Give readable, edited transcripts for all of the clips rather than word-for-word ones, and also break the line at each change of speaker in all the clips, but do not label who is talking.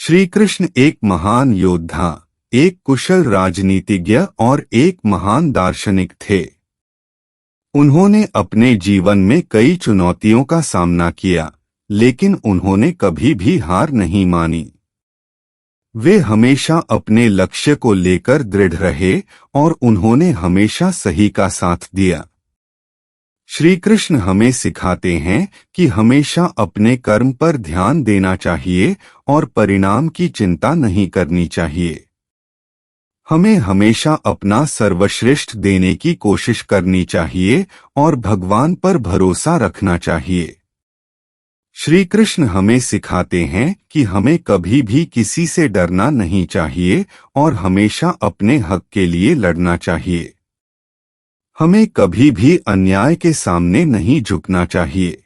श्री कृष्ण एक महान योद्धा, एक कुशल राजनीतिज्ञ और एक महान दार्शनिक थे। उन्होंने अपने जीवन में कई चुनौतियों का सामना किया, लेकिन उन्होंने कभी भी हार नहीं मानी। वे हमेशा अपने लक्ष्य को लेकर दृढ़ रहे और उन्होंने हमेशा सही का साथ दिया। श्री कृष्ण हमें सिखाते हैं कि हमेशा अपने कर्म पर ध्यान देना चाहिए और परिणाम की चिंता नहीं करनी चाहिए। हमें हमेशा अपना सर्वश्रेष्ठ देने की कोशिश करनी चाहिए और भगवान पर भरोसा रखना चाहिए। श्री कृष्ण हमें सिखाते हैं कि हमें कभी भी किसी से डरना नहीं चाहिए और हमेशा अपने हक के लिए लड़ना चाहिए। हमें कभी भी अन्याय के सामने नहीं झुकना चाहिए।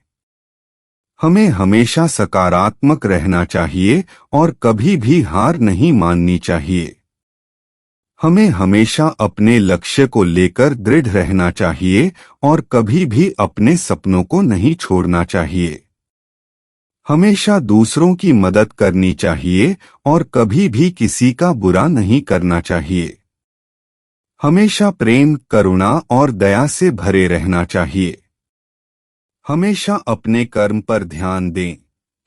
हमें हमेशा सकारात्मक रहना चाहिए और कभी भी हार नहीं माननी चाहिए। हमें हमेशा अपने लक्ष्य को लेकर दृढ़ रहना चाहिए और कभी भी अपने सपनों को नहीं छोड़ना चाहिए। हमेशा दूसरों की मदद करनी चाहिए और कभी भी किसी का बुरा नहीं करना चाहिए। हमेशा प्रेम, करुणा और दया से भरे रहना चाहिए। हमेशा अपने कर्म पर ध्यान दें,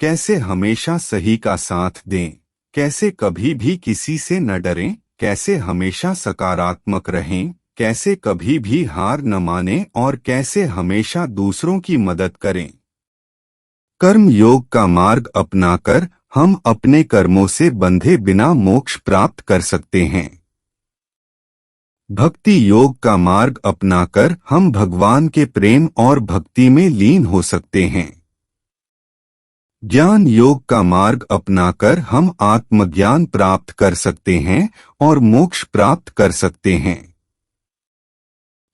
कैसे हमेशा सही का साथ दें, कैसे कभी भी किसी से न डरें, कैसे हमेशा सकारात्मक रहें, कैसे कभी भी हार न मानें और कैसे हमेशा दूसरों की मदद करें। कर्म योग का मार्ग अपनाकर हम अपने कर्मों से बंधे बिना मोक्ष प्राप्त कर सकते हैं। भक्ति योग का मार्ग अपनाकर हम भगवान के प्रेम और भक्ति में लीन हो सकते हैं। ज्ञान योग का मार्ग अपनाकर हम आत्मज्ञान प्राप्त कर सकते हैं और मोक्ष प्राप्त कर सकते हैं।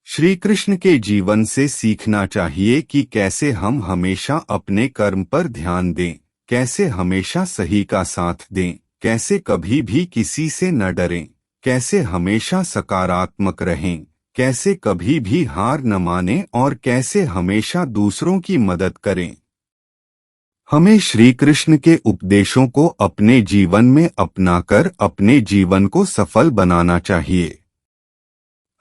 श्री कृष्ण के जीवन से सीखना चाहिए कि कैसे हम हमेशा अपने कर्म पर ध्यान दें, कैसे हमेशा सही का साथ दें, कैसे कभी भी किसी से न डरें, कैसे हमेशा सकारात्मक रहें, कैसे कभी भी हार न मानें और कैसे हमेशा दूसरों की मदद करें। हमें श्री कृष्ण के उपदेशों को अपने जीवन में अपनाकर अपने जीवन को सफल बनाना चाहिए।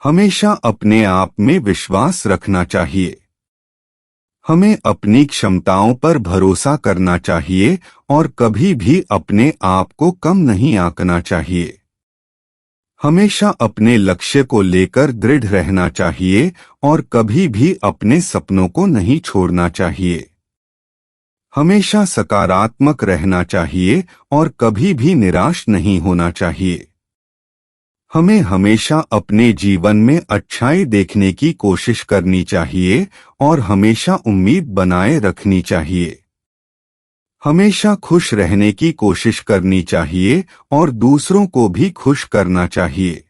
हमेशा अपने आप में विश्वास रखना चाहिए। हमें अपनी क्षमताओं पर भरोसा करना चाहिए और कभी भी अपने आप को कम नहीं आंकना चाहिए। हमेशा अपने लक्ष्य को लेकर दृढ़ रहना चाहिए और कभी भी अपने सपनों को नहीं छोड़ना चाहिए। हमेशा सकारात्मक रहना चाहिए और कभी भी निराश नहीं होना चाहिए। हमें हमेशा अपने जीवन में अच्छाई देखने की कोशिश करनी चाहिए और हमेशा उम्मीद बनाए रखनी चाहिए। हमेशा खुश रहने की कोशिश करनी चाहिए और दूसरों को भी खुश करना चाहिए।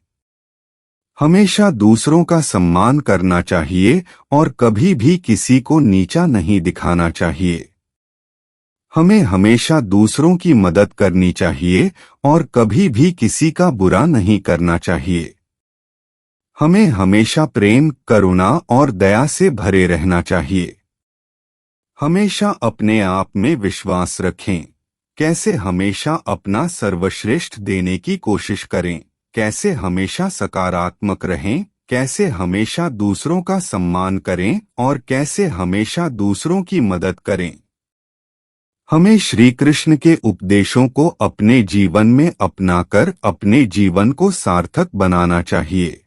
हमेशा दूसरों का सम्मान करना चाहिए और कभी भी किसी को नीचा नहीं दिखाना चाहिए। हमें हमेशा दूसरों की मदद करनी चाहिए और कभी भी किसी का बुरा नहीं करना चाहिए। हमें हमेशा प्रेम, करुणा और दया से भरे रहना चाहिए। हमेशा अपने आप में विश्वास रखें, कैसे हमेशा अपना सर्वश्रेष्ठ देने की कोशिश करें, कैसे हमेशा सकारात्मक रहें, कैसे हमेशा दूसरों का सम्मान करें और कैसे हमेशा दूसरों की मदद करें। हमें श्री कृष्ण के उपदेशों को अपने जीवन में अपनाकर अपने जीवन को सार्थक बनाना चाहिए।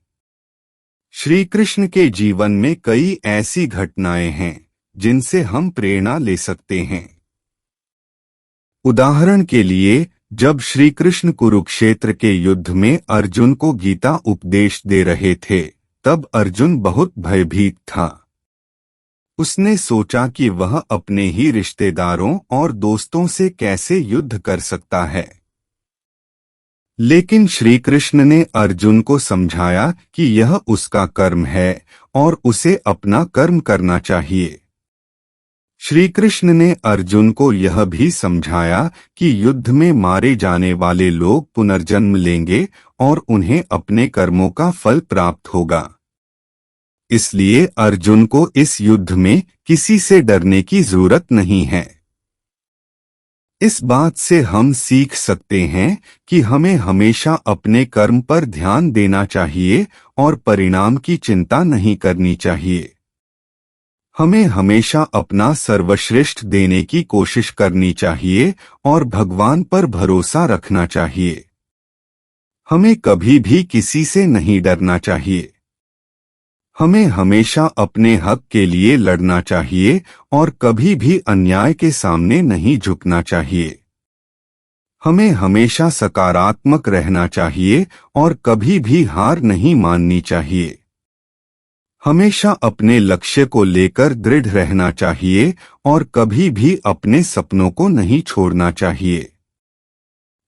श्री कृष्ण के जीवन में कई ऐसी घटनाएं हैं जिनसे हम प्रेरणा ले सकते हैं। उदाहरण के लिए, जब श्री कृष्ण कुरुक्षेत्र के युद्ध में अर्जुन को गीता उपदेश दे रहे थे, तब अर्जुन बहुत भयभीत था। उसने सोचा कि वह अपने ही रिश्तेदारों और दोस्तों से कैसे युद्ध कर सकता है। लेकिन श्री कृष्ण ने अर्जुन को समझाया कि यह उसका कर्म है और उसे अपना कर्म करना चाहिए। श्री कृष्ण ने अर्जुन को यह भी समझाया कि युद्ध में मारे जाने वाले लोग पुनर्जन्म लेंगे और उन्हें अपने कर्मों का फल प्राप्त होगा। इसलिए अर्जुन को इस युद्ध में किसी से डरने की जरूरत नहीं है। इस बात से हम सीख सकते हैं कि हमें हमेशा अपने कर्म पर ध्यान देना चाहिए और परिणाम की चिंता नहीं करनी चाहिए। हमें हमेशा अपना सर्वश्रेष्ठ देने की कोशिश करनी चाहिए और भगवान पर भरोसा रखना चाहिए। हमें कभी भी किसी से नहीं डरना चाहिए। हमें हमेशा अपने हक के लिए लड़ना चाहिए और कभी भी अन्याय के सामने नहीं झुकना चाहिए। हमें हमेशा सकारात्मक रहना चाहिए और कभी भी हार नहीं माननी चाहिए। हमेशा अपने लक्ष्य को लेकर दृढ़ रहना चाहिए और कभी भी अपने सपनों को नहीं छोड़ना चाहिए।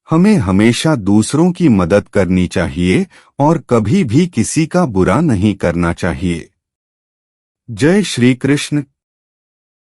हमें हमेशा दूसरों की मदद करनी चाहिए और कभी भी किसी का बुरा नहीं करना चाहिए। जय श्री कृष्ण।